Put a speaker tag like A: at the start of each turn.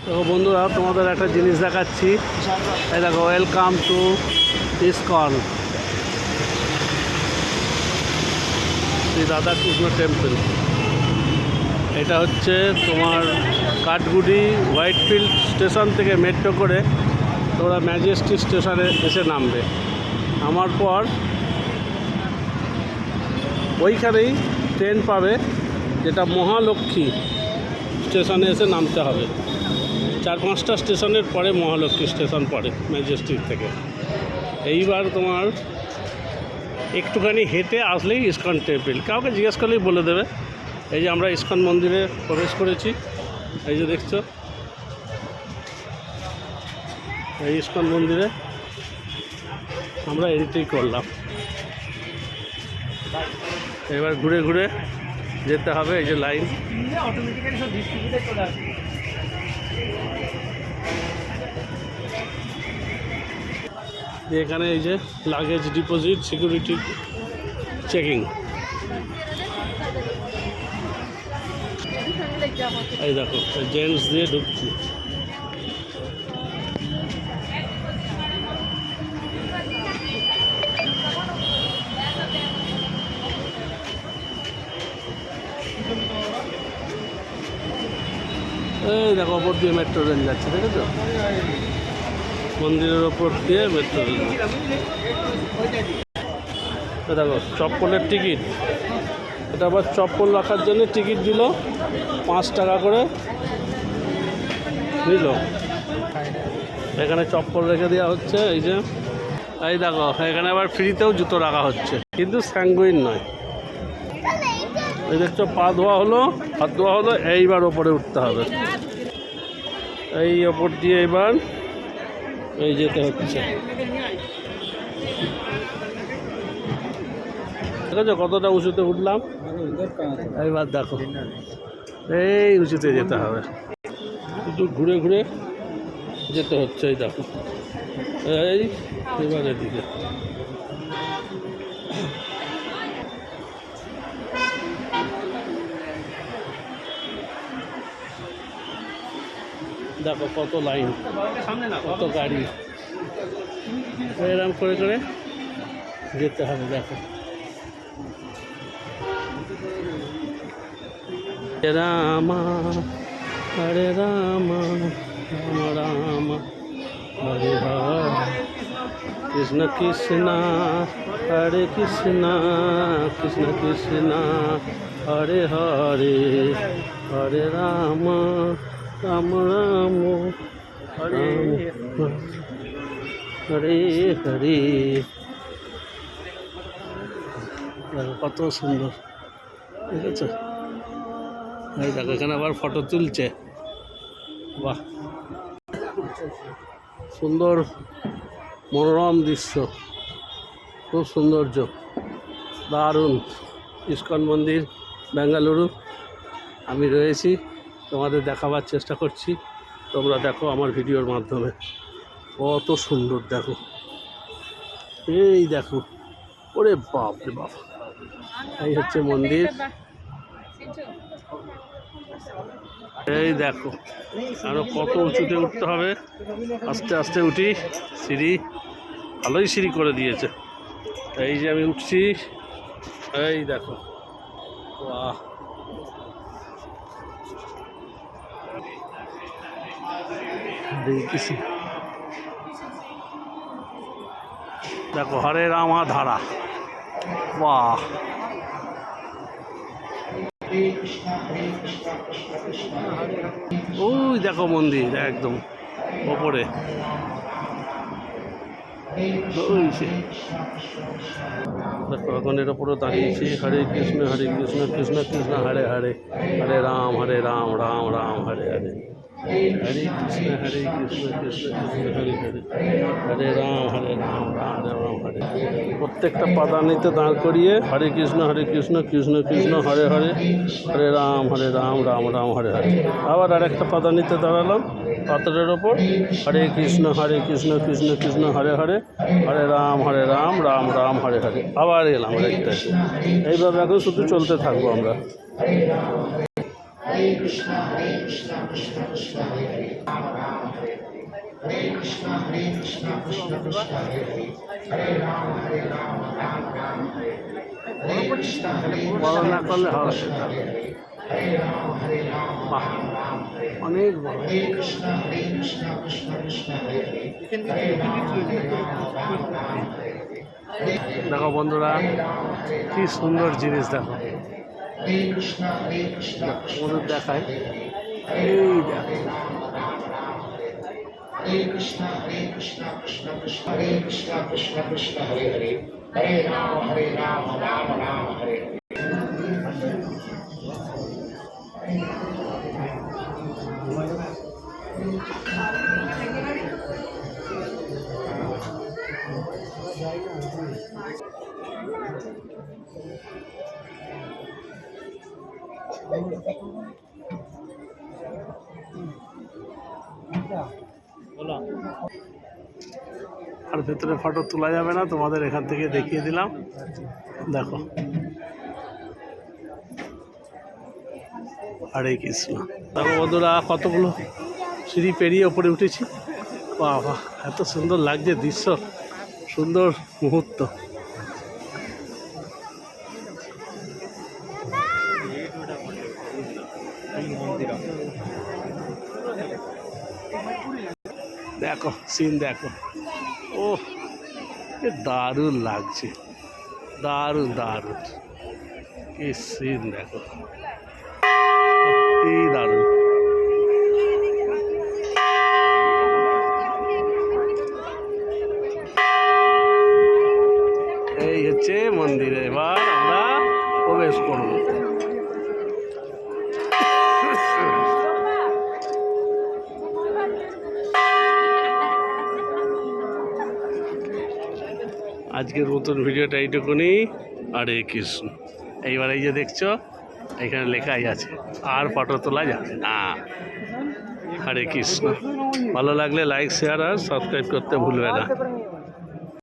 A: তো বন্ধুরা তোমাদের একটা জিনিস দেখাচ্ছি। এই দেখো, welcome to ISKCON Shri Radhakrishna temple. এটা হচ্ছে তোমার কাঠগুড়ি হোয়াইটফিল্ড স্টেশন থেকে মেট্রো করে তোমরা ম্যাজেস্টিক স্টেশনে এসে নামবে। নামার পর ওইখানেই ট্রেন পাবে, যেটা মহালক্ষ্মী স্টেশনে এসে নামতে হবে। 4-5টা স্টেশনের পরে মহালক্ষ্মী স্টেশন পড়ে ম্যাজেস্টিক থেকে। এইবার তোমার একটুখানি হেঁটে আসলেই ইসকন টেম্পল। কাউকে জিজ্ঞেস করলেই বলে দেবে। এই যে আমরা ইসকন মন্দিরে প্রবেশ করেছি, এই যে দেখছো, এই ইসকন মন্দিরে আমরা এন্ট্রি করলাম। এবার ঘুরে ঘুরে যেতে হবে। এই যে লাইন, এখানে এই যে লাগেজ ডিপোজিট, সিকিউরিটি চেকিং। এই দেখো, জেন্টস দিয়ে ঢুকছি। এই দেখো, ওপর দিয়ে মেট্রো রেল যাচ্ছে, দেখেছো? মন্দিরের ওপর দিয়ে মেট্রো রেল। দেখো, চপ্পলের টিকিট। এটা আবার চপ্পল রাখার জন্য টিকিট দিল, 5 টাকা করে নিল। এখানে চপ্পল রেখে দেওয়া হচ্ছে। এই যে এই দেখো, এখানে আবার ফ্রিতেও জুতো রাখা হচ্ছে, কিন্তু স্যাঙ্গুইন নয়। এই দেখছো, পা ধোয়া হলো, হাত ধোয়া হলো, এইবার ওপরে উঠতে হবে। এই ওপর দিয়ে এবার এই যেতে হচ্ছে। ঠিক আছে, কতটা উঁচুতে উঠলাম এইবার দেখো। এই উঁচুতে যেতে হবে, একটু ঘুরে ঘুরে যেতে হচ্ছে। এই দেখো, এই এবার এদিকে দেখো কত লাইন, কত গাড়ি, এরকম করে করে যেতে হবে। দেখো, রামা হরে রামা রাম রাম হরে হরে কৃষ্ণ কৃষ্ণ হরে কৃষ্ণ কৃষ্ণ কৃষ্ণ হরে হরে হরে রাম রাম রাম হরে হরে হরে। কত সুন্দর, ঠিক আছে? এই দেখো, এখানে আবার ফটো তুলছে। বাহ, সুন্দর মনোরম দৃশ্য, খুব সৌন্দর্য, দারুণ। ইসকন মন্দির বেঙ্গালুরু আমি রয়েছি, তোমাদের দেখাবার চেষ্টা করছি। তোমরা দেখো আমার ভিডিওর মাধ্যমে। কত সুন্দর দেখো, এই দেখো, ওরে বাপ রে বাপ। এই হচ্ছে মন্দির। এই দেখো, আরো কত উঁচুতে উঠতে হবে। আস্তে আস্তে উঠি, সিঁড়ি ভালোই সিঁড়ি করে দিয়েছে। এই যে আমি উঠছি, এই দেখো, বাহ। দেখো, হরে রামা ধারা, বাহ। ওই দেখো মন্দির একদম ওপরে। দেখো, এখন এর ওপরে দাঁড়িয়েছি। হরে কৃষ্ণ কৃষ্ণ কৃষ্ণ হরে হরে, হরে রাম রাম রাম হরে হরে, হরে কৃষ্ণ কৃষ্ণ কৃষ্ণ হরে হরে, হরে রাম রাম রাম হরে। প্রত্যেকটা পাদানিতে দাঁড় করিয়ে হরে কৃষ্ণ কৃষ্ণ কৃষ্ণ হরে হরে, হরে রাম রাম রাম হরে হরে। আবার আরেকটা পাদানিতে দাঁড়ালাম পাথরের ওপর, হরে কৃষ্ণ কৃষ্ণ কৃষ্ণ হরে হরে, হরে রাম রাম রাম হরে হরে। আবার এলাম আরেকটা। এইভাবে এখন শুধু চলতে থাকবো আমরা। বড় না করলে হবে বাহ অনেক বড়। দেখো বন্ধুরা কি সুন্দর জিনিস দেখো ওদের দেখায় এই দেখো
B: Hare Krishna, Krishna Krishna, Hare Krishna, Krishna Krishna, Hare Hare, Hare Rama, Rama Rama, Hare Hare.
A: আর ভেতরে ফটো তোলা যাবে না, তোমাদের এখান থেকে দেখিয়ে দিলাম। দেখো হরে কৃষ্ণ। দেখো বন্ধুরা কতগুলো সিঁড়ি পেরিয়ে ওপরে উঠেছি। বাবা এত সুন্দর লাগছে দৃশ্য, সুন্দর মুহূর্ত। দেখো সিন দেখো, ও দারুণ লাগছে, দারুণ দারুণ কি সিন দেখো, কি দারুণ। এই হচ্ছে মন্দিরে, এবার আমরা প্রবেশ করব। আজকের মতন ভিডিওটা এইটুকুনি। হরে কৃষ্ণ। এইবার এই যে দেখছো এখানে লেখাই আছে আর ফটো তোলা যাবে না। হরে কৃষ্ণ। ভালো লাগলে লাইক শেয়ার আর সাবস্ক্রাইব করতে ভুলবে না।